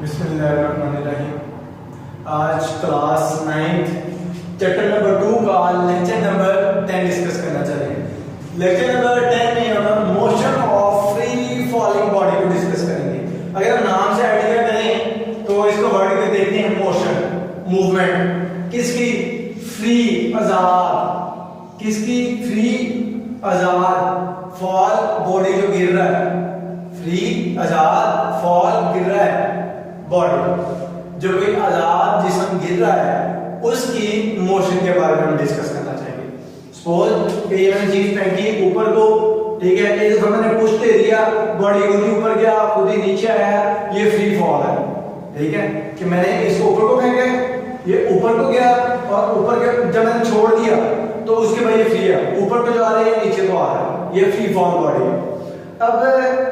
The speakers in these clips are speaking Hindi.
बिस्मिल्लाहिर्रहमानिर्रहीम। आज क्लास 9 चैप्टर नंबर 2 का लेक्चर नंबर 10 डिस्कस करना चाहेंगे। लेक्चर नंबर 10 में हम motion of free falling body को डिस्कस करेंगे। अगर हम नाम से आइडिया करें तो इसको वर्ड में देखते हैं मोशन, मूवमेंट किसकी फ्री आजाद, किसकी फ्री आजाद फॉल बॉडी जो गिर रहा है, फ्री आजाद फॉल गिर रहा है बॉडी, जो कोई आजाद जिस्म गिर रहा है उसकी मोशन के बारे में हम डिस्कस करना चाहेंगे। सपोज ये मैंने चीज फेंकी ऊपर को, ठीक है, ये तो मैंने पुश दे दिया, बॉडी खुद ही ऊपर गया खुद ही नीचे आया, ये फ्री फॉल है। ठीक है कि मैंने इसको ऊपर को फेंका, ये ऊपर को गया और ऊपर के जब मैंने छोड़ दिया तो उसके बाद ये फ्री है, ऊपर को जा रहा है नीचे को आ रहा है, ये फ्री फॉल बॉडी है। अब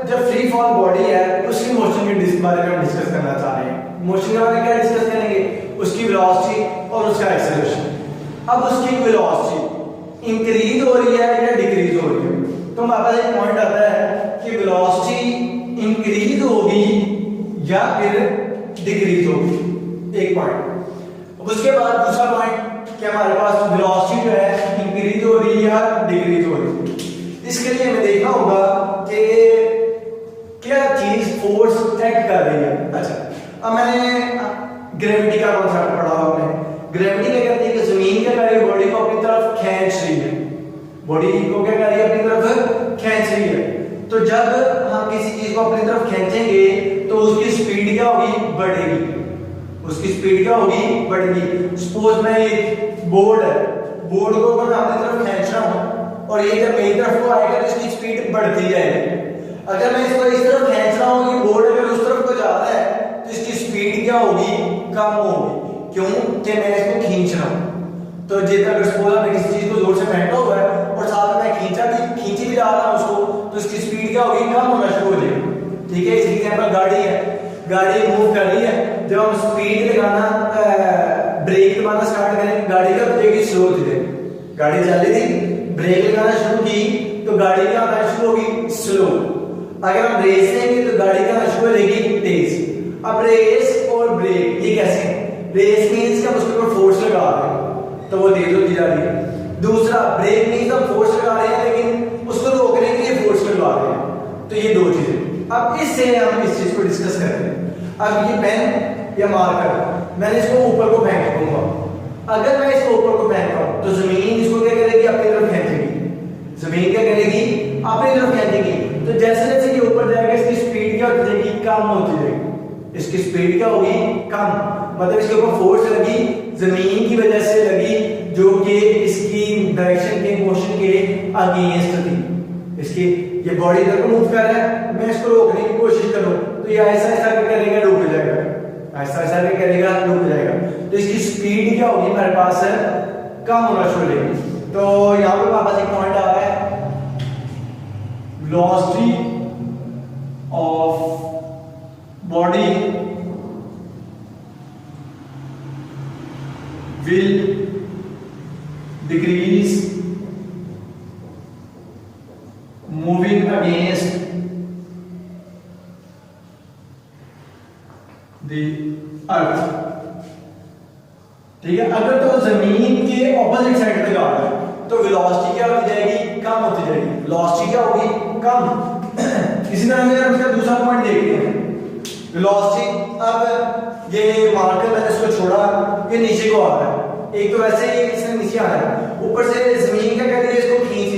जब फ्री फॉल बॉडी है उसकी मोशन के बारे में हम डिस्कस करना चाह रहे हैं। मोशन के बारे में क्या डिस्कस करेंगे? उसकी वेलोसिटी और उसका एक्सेलरेशन। अब उसकी वेलोसिटी इंक्रीज हो रही है या डिक्रीज हो रही है, तो हमारे पास एक पॉइंट आता है कि वेलोसिटी इंक्रीज होगी या फिर डिक्रीज होगी, एक पॉइंट। उसके बाद दूसरा पॉइंट कि हमारे पास वेलोसिटी जो है इंक्रीज हो रही है या डिक्रीज हो रही है। इसके लिए हमें देखना होगा कि क्या चीज फोर्स एक्ट कर रही है। अच्छा, अब मैंने ग्रेविटी का कॉन्सेप्ट पढ़ा हमने। ग्रेविटी क्या कहती है कि जमीन क्या कर रही है, बॉडी को अपनी तरफ खींच रही है, बॉडी को क्या कर रही है, अपनी तरफ खींच रही है। तो जब हम किसी चीज को अपनी तरफ खींचेंगे तो उसकी स्पीड क्या होगी, बढ़ेगी, उसकी स्पीड क्या होगी, बढ़ेगी। सपोज मैं एक बोर्ड है, बोर्ड को मैं अपनी तरफ खींच रहा हूं और ये जब मेरी तरफ को आएगा तो इसकी स्पीड बढ़ती जाएगी। अगर मैं इसको इस तरफ खींच रहा हूं, ये बोर्ड अगर उस तरफ को जा रहा है तो इसकी स्पीड क्या होगी, कम होगी, क्यों कि मैं इसको खींच रहा हूं। तो जितना अगर सपोज मैं किसी चीज को जोर से फेंका हुआ है और साथ में मैं खींची भी जा रहा हूं उसको, तो इसकी स्पीड क्या होगी, कम होना शुरू हो जाएगी। ठीक है, इसी एग्जांपल गाड़ी है, गाड़ी मूव कर रही है, जब हम स्पीड लगाना ब्रेक दबाना स्टार्ट करेंगे गाड़ी क्या हो जाएगी, स्लो हो जाएगी। गाड़ी चल रही थी, ब्रेक लगाना शुरू की तो गाड़ी क्या होना शुरू होगी, स्लो। अगर हम रेस लेंगे तो गाड़ी क्या होना शुरू हो जाएगी, तेज। अब रेस और ब्रेक ये कैसे, रेस मींस कि हम उसके ऊपर फोर्स लगा रहे हैं तो वो तेज होती जा रही है। दूसरा ब्रेक मींस हम फोर्स लगा रहे हैं लेकिन उसको रोकने के लिए फोर्स लगा रहे हैं। तो ये दो चीजें, अब इससे हम इस चीज को डिस्कस करते हैं। अब ये पेन या मार्कर मैंने इसको ऊपर को फेंक दूंगा, अगर मैं इसको ऊपर को फेंकता हूं तो जमीन इसको क्या करेगी, अपनी तरफ खींचेगी, जमीन क्या करेगी, अपनी तरफ खींचेगी। तो जैसे जैसे ये ऊपर जाएगा इसकी स्पीड क्या होती जाएगी, कम होती जाएगी, इसकी स्पीड क्या होगी, कम। मतलब इसके ऊपर फोर्स लगी, जमीन की वजह से लगी, जो कि इसकी डायरेक्शन के मोशन के अगेंस्ट थी। इसकी ये बॉडी इधर को मूव कर रहा है, मैं इसको रोकने की कोशिश करूं तो ये ऐसा ऐसा क्या करेगा, रुक जाएगा, ऐसा ऐसा क्या करेगा, रुक जाएगा। तो इसकी स्पीड क्या होगी हमारे पास, कम होना शुरू हो जाएगी। तो यहां पे हमारे पास एक पॉइंट आ रहा है, velocity of body will decrease moving against the earth। ठीक है, अगर तो जमीन के ऑपोजिट साइड पे जा रहा है तो वेलोसिटी क्या होती जाएगी, कम होती जाएगी, वेलोसिटी क्या होगी, कम। इसी तरह से हम इसका दूसरा पॉइंट देखते हैं, वेलोसिटी। अब ये मार्कर मैंने इसको छोड़ा, ये नीचे को आ रहा है, एक तो वैसे ही इसने नीचे आ रहा है, ऊपर से जमीन क्या कर रही है, इसको खींच,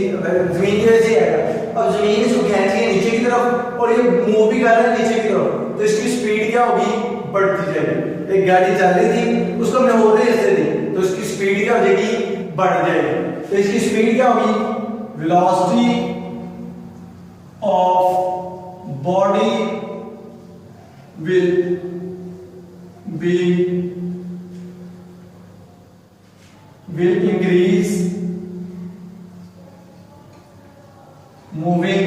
जमीन की वजह से आएगा। अब जमीन इसको खींच रही है नीचे की तरफ और ये मूव भी कर रहा है नीचे की तरफ, तो इसकी स्पीड क्या होगी, बढ़ती जाएगी। एक गाड़ी चल रही थी उसको हमने होते ऐसे दी तो इसकी स्पीड क्या हो जाएगी, बढ़ जाएगी। तो इसकी स्पीड क्या होगी, velocity of body will increase moving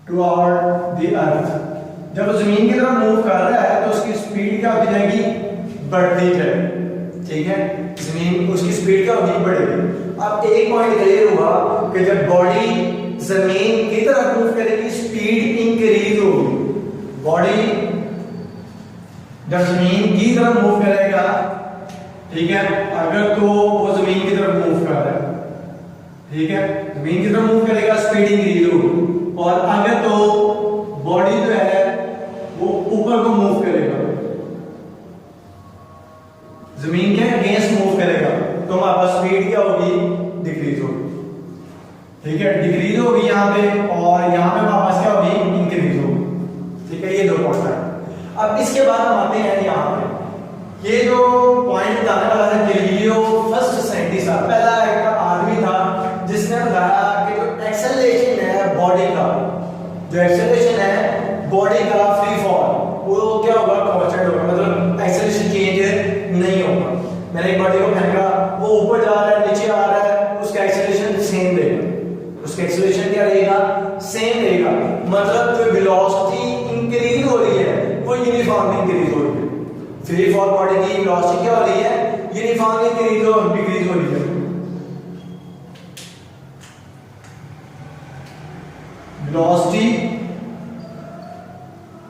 toward the earth। जब वो जमीन की तरफ मूव कर रहा है तो उसकी स्पीड क्या होती जाएगी, बढ़ती जाएगी। ठीक है, जमीन उसकी स्पीड क्या होगी, बढ़ेगी। अब एक पॉइंट क्लियर हुआ कि जब बॉडी जमीन की तरफ मूव करेगी स्पीड इंक्रीज होगी। बॉडी जब जमीन की तरफ मूव करेगा, ठीक है, अगर तो वो जमीन की तरफ मूव कर रहा है, ठीक है, जमीन की तरफ मूव करेगा स्पीड इंक्रीज होगी। और अगर तो बॉडी जो है वो ऊपर को मूव करेगा, जमीन के अगेंस्ट मूव करेगा, तो हमारे पास स्पीड क्या होगी, डिक्रीज होगी। ठीक है, डिक्रीज होगी यहाँ पे, और यहाँ पे हमारे पास क्या होगी, इंक्रीज होगी। ठीक है, ये दो पॉइंट है। अब इसके बाद हम आते हैं यहाँ पे, ये जो पॉइंट बताने वाला है गैलीलियो फर्स्ट साइंटिस्ट था, पहला एक आदमी था जिसने बताया कि जो एक्सेलरेशन है बॉडी का, जो एक्सेलरेशन है बॉडी का फ्री फॉल, वो क्या होगा, कांस्टेंट होगा, मतलब एक्सेलरेशन चेंज नहीं होगा। मैंने एक बॉडी को फेंका, वो ऊपर जा रहा है, नीचे आ रहा है, उसका एक्सेलरेशन सेम रहेगा, उसका एक्सेलरेशन क्या रहेगा, सेम रहेगा। मतलब जो वेलोसिटी इंक्रीज हो रही है वो यूनिफॉर्मली इंक्रीज हो रही है। फ्री फॉल बॉडी की वेलोसिटी क्या हो रही है, यूनिफॉर्मली इंक्रीज और डिक्रीज हो रही है। Velocity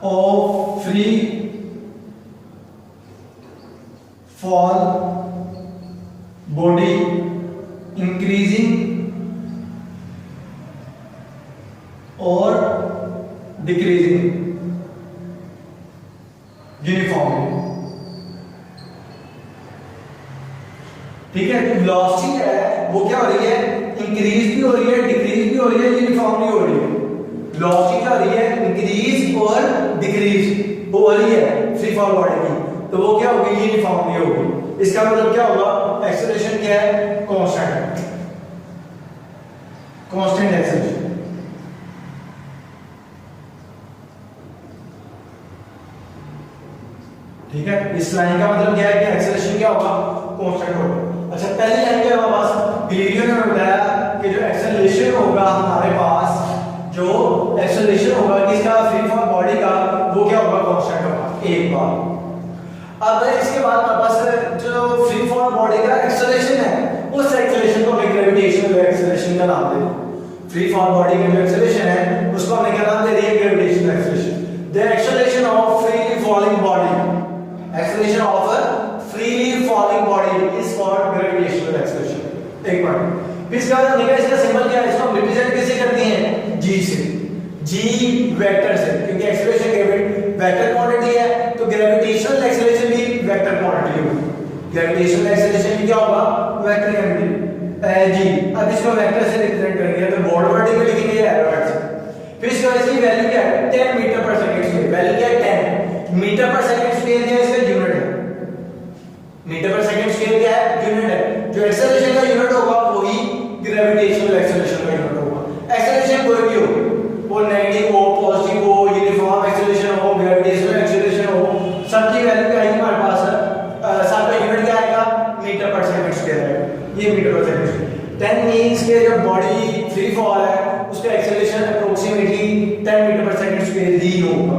of free fall body increasing और डिक्रीजिंग यूनिफॉर्मली। ठीक है, तो वेलोसिटी है वो क्या हो रही है, इंक्रीज भी हो रही है, डिक्रीज भी हो रही है, यूनिफॉर्मली हो रही है। वेलोसिटी क्या हो रही है, इंक्रीज और डिक्रीज हो रही है फ्री फॉल बॉडी की, तो वो क्या होगी, यूनिफॉर्मली होगी। इसका मतलब क्या होगा, एक्सेलरेशन क्या है, कांस्टेंट है, कांस्टेंट एक्सेलरेशन। ठीक है, इस लाइन का मतलब क्या है कि एक्सेलरेशन क्या होगा, कांस्टेंट होगा। अच्छा, पहली लाइन क्या है हमारे पास, गैलीलियो ने बताया कि जो एक्सेलरेशन होगा हमारे पास, जो एक्सेलरेशन होगा किसका, फ्री फॉल बॉडी का, वो क्या होगा, कांस्टेंट होगा। एक बार अब इसके बाद हमारे पास जो फ्री फॉल बॉडी का एक्सेलरेशन है, उस एक्सेलरेशन को हमें ग्रेविटेशनल एक्सेलरेशन का नाम दे। फ्री फॉल बॉडी का जो एक्सेलरेशन है उसको हमने क्या नाम दे दिया, gravitational acceleration. The acceleration of freely falling body, acceleration of a freely falling body is called gravitational acceleration. एक पॉइंट। फिर इसका निकला, इसका सिंबल क्या है, इसको हम रिप्रेजेंट कैसे करते हैं, जी से, जी वेक्टर से, क्योंकि एक्सेलरेशन वेक्टर क्वांटिटी है, तो ग्रेविटेशनल एक्सेलरेशन भी वेक्टर क्वांटिटी होगी। ग्रेविटेशनल एक्सेलरेशन भी क्या होगा, वेक्टर क्वांटिटी जी। अब इसको वेक्टर से रिप्रेजेंट करेंगे, तो बोर्ड वर्ड में लिखेंगे एरो वेक्टर। फिर इसकी वैल्यू क्या है, 10 मीटर पर सेकंड स्क्वायर। वैल्यू क्या है, 10 मीटर पर सेकंड स्क्वायर, क्या इसका यूनिट है, मीटर पर सेकंड स्क्वायर क्या है, यूनिट है। जो एक्सेलरेशन का यूनिट होगा वही ग्रेविटेशनल एक्सेलरेशन का यूनिट होगा। एक्सेलरेशन कोई भी हो, वो नेगेटिव हो, पॉजिटिव हो, यूनिफॉर्म एक्सेलरेशन हो, ग्रेविटेशनल एक्सेलरेशन हो, सबकी वैल्यू क्या आएगी हमारे पास, सबका यूनिट क्या आएगा, मीटर पर सेकंड स्क्वायर है। ये मीटर पर सेकंड स्क्वायर 10 मींस के जब बॉडी फ्री फॉल है उसका एक्सेलरेशन अप्रोक्सीमेटली 10 मीटर पर सेकंड स्क्वायर ही होगा।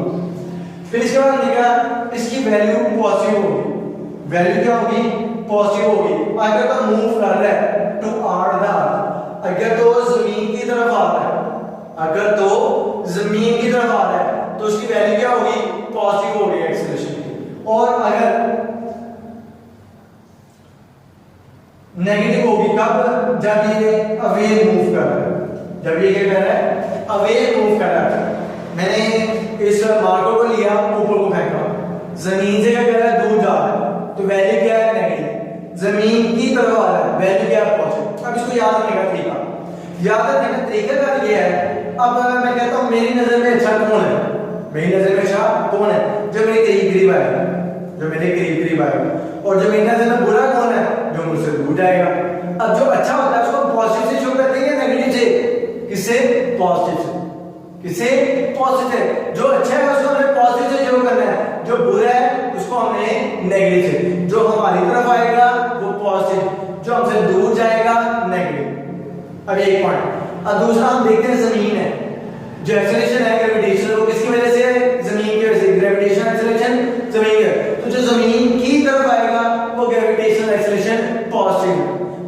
फिर इसके बाद लिखा इसकी वैल्यू पॉजिटिव होगी। वैल्यू क्या होगी, पॉजिटिव होगी। अगर तो मूव कर रहा है टू आर द अर्थ, अगर तो जमीन की तरफ आ रहा है, अगर तो जमीन की तरफ आ रहा है तो उसकी वैल्यू क्या होगी, पॉजिटिव होगी एक्सेलरेशन की। और अगर नेगेटिव होगी कब, जब ये अवे मूव कर रहा है, जब ये क्या कर रहा है, अवे मूव कर रहा है। मैंने इस मार्कर को लिया, ऊपर को फेंका, जमीन से क्या कर रहा है, दूर जा रहा है, तो वैल्यू क्या है, नेगेटिव। जमीन की तरफ आ रहा है, वैल्यू क्या है, पॉजिटिव। अब इसको याद रखने का तरीका, याद रखने का तरीका का ये है, अब मैं कहता हूं मेरी नजर में अच्छा कौन है, मेरी नजर में अच्छा कौन है, जो मेरे करीब आएगा, जो मेरे करीब आएगा। और जो मेरी नजर में बुरा कौन है, जो मुझसे दूर जाएगा। अब जो अच्छा होता है उसको पॉजिटिव से शो करते हैं, नेगेटिव से, किससे, पॉजिटिव से, किससे, पॉजिटिव। जो अच्छा है उसको हमें पॉजिटिव से शो करना है, जो बुरा है उसको हमें नेगेटिव से। जो हमारी तरफ आएगा वो पॉजिटिव, जो हमसे दूर जाएगा नेगेटिव। अब एक पॉइंट। अब दूसरा हम देखते हैं जमीन है, जो एक्सेलरेशन है ग्रेविटेशनल, वो किसकी वजह से है, जमीन की वजह से। ग्रेविटेशनल एक्सेलरेशन जमीन है, तो जो जमीन की तरफ आएगा वो ग्रेविटेशनल एक्सेलरेशन पॉजिटिव,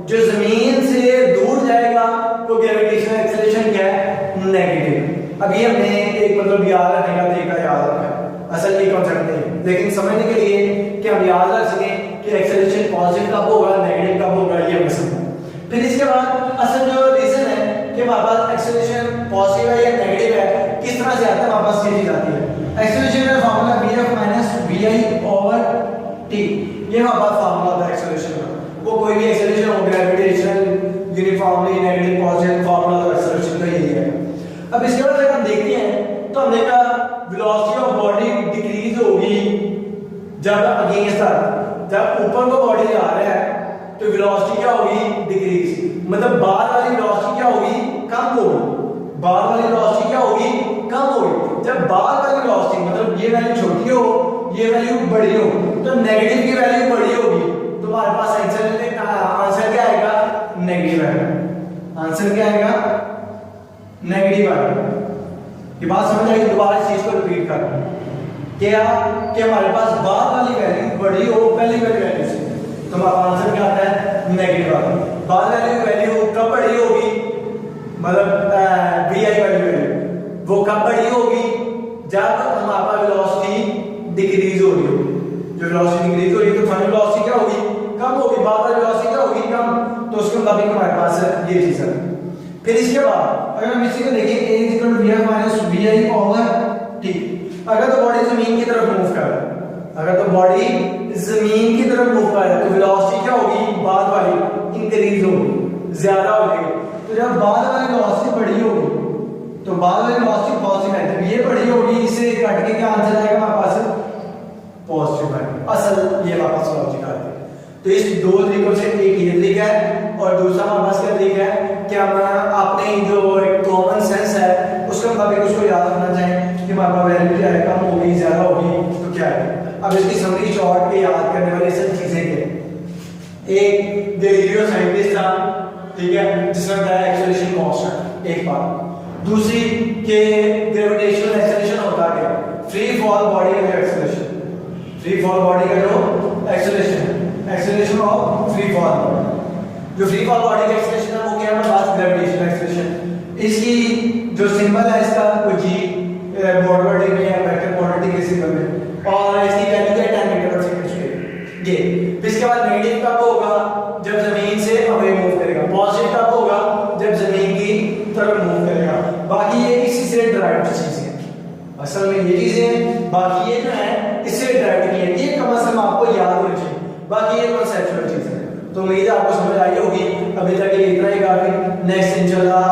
जो जमीन से दूर जाएगा वो ग्रेविटेशनल एक्सेलरेशन क्या है, नेगेटिव। अभी हमने एक मतलब याद रखने का तरीका याद रखा है, असल में कॉन्सेप्ट नहीं है, लेकिन समझने के लिए कि हम याद रख सकें कि एक्सेलरेशन पॉजिटिव कब होगा नेगेटिव कब होगा ये हमें समझना। फिर इसके बाद असल जो रीजन है कि हमारे पास एक्सेलरेशन पॉजिटिव है या नेगेटिव है, किस तरह से आता है हमारे पास ये चीज आती है। एक्सेलरेशन का फार्मूला vf माइनस vi/t, ये हमारे पास फार्मूला होता है एक्सेलरेशन का। वो कोई भी एक्सेलरेशन हो, gravitational uniformly negative positive, formula तो एक्सेलरेशन का यही है। अब इसके बाद अगर हम देखते हैं तो हमने कहा वेलोसिटी ऑफ बॉडी डिक्रीज होगी जब अगेंस्ट अर्थ, जब ऊपर को बॉडी जा रहा है तो वेलोसिटी क्या होगी डिक्रीज, मतलब बाद वाली वेलोसिटी क्या होगी कम होगी, बाद वाली वेलोसिटी क्या होगी कम होगी। जब बाद वाली वेलोसिटी मतलब ये वैल्यू छोटी हो ये वैल्यू बड़ी हो तो नेगेटिव की वैल्यू बड़ी होगी, तो हमारे पास आंसर क्या आएगा नेगेटिव आएगा। आंसर क्या आएगा नेगेटिव आएगा। ये बात समझ आई? दोबारा इस चीज को रिपीट कर क्या कि हमारे पास बाद वाली वैल्यू बड़ी हो पहली वाली वैल्यू से, तो हमारा आंसर क्या आता है नेगेटिव आता है। बाद वाली वैल्यू कब बड़ी होगी, मतलब vi वाली वैल्यू वो कब बड़ी होगी जब हमारे पास वेलोसिटी डिक्रीज हो रही होगी। जो वेलोसिटी डिक्रीज हो रही है तो फाइनल वेलोसिटी क्या होगी कम होगी, बाद वाली वेलोसिटी क्या होगी कम, तो उसके मुताबिक हमारे पास ये चीज है। फिर इसके बाद अगर हम इसी को देखें a = vf माइनस vi/t, अगर तो बॉडी जमीन की तरफ मूव कर रहा है, अगर तो बॉडी जमीन की तरफ मूव कर रहा है तो वेलोसिटी क्या होगी बाद वाली इंक्रीज होगी, ज्यादा हो जाएगी। तो जब बाद वाली वेलोसिटी बड़ी होगी तो बाद वाली वेलोसिटी पॉजिटिव है, जब ये बड़ी होगी इसे काट के क्या आंसर आएगा हमारे पास पॉजिटिव है। असल ये हमारे पास लॉजिक आती है। तो इस दो तरीकों से एक ये तरीका है और दूसरा हमारे पास क्या तरीका है कि हम अपने जो एक कॉमन सेंस है उसके मुताबिक उसको याद रखना चाहिए कि हमारे पास वैल्यू क्या है कम होगी ज्यादा होगी तो क्या है। अब इसकी समरी शॉर्ट के याद करने वाली सब चीजें क्या, एक गैलीलियो साइंटिस्ट था, ठीक है, जिसने बताया एक्सेलरेशन कांस्टेंट एक बात, दूसरी के ग्रेविटेशनल एक्सेलरेशन होता है फ्री फॉल बॉडी का जो एक्सेलरेशन, फ्री फॉल बॉडी का जो एक्सेलरेशन ऑफ फ्री फॉल, जो फ्री फॉल बॉडी का एक्सेलरेशन है वो क्या है हमारे पास ग्रेविटेशनल एक्सेलरेशन। इसकी जो सिंबल है इसका वो g मोडोलिटी में है, वेक्टर मोडोलिटी के सिंबल में, और इसकी वैल्यू है 10 मीटर पर सेकंड स्क्वायर। ये इसके बाद नेगेटिव कब होगा जब जमीन से अवे मूव करेगा, पॉजिटिव कब होगा जब जमीन की तरफ मूव करेगा। बाकी ये इसी से डिराइव्ड चीजें हैं, असल में ये चीजें बाकी ये जो है इससे डिराइव्ड की है, ये कम से कम आपको याद होनी चाहिए, बाकी ये कॉन्सेप्चुअल चीजें हैं। तो उम्मीद है आपको समझ आई होगी। अभी तक ये इतना ही काफी, नेक्स्ट इंशाल्लाह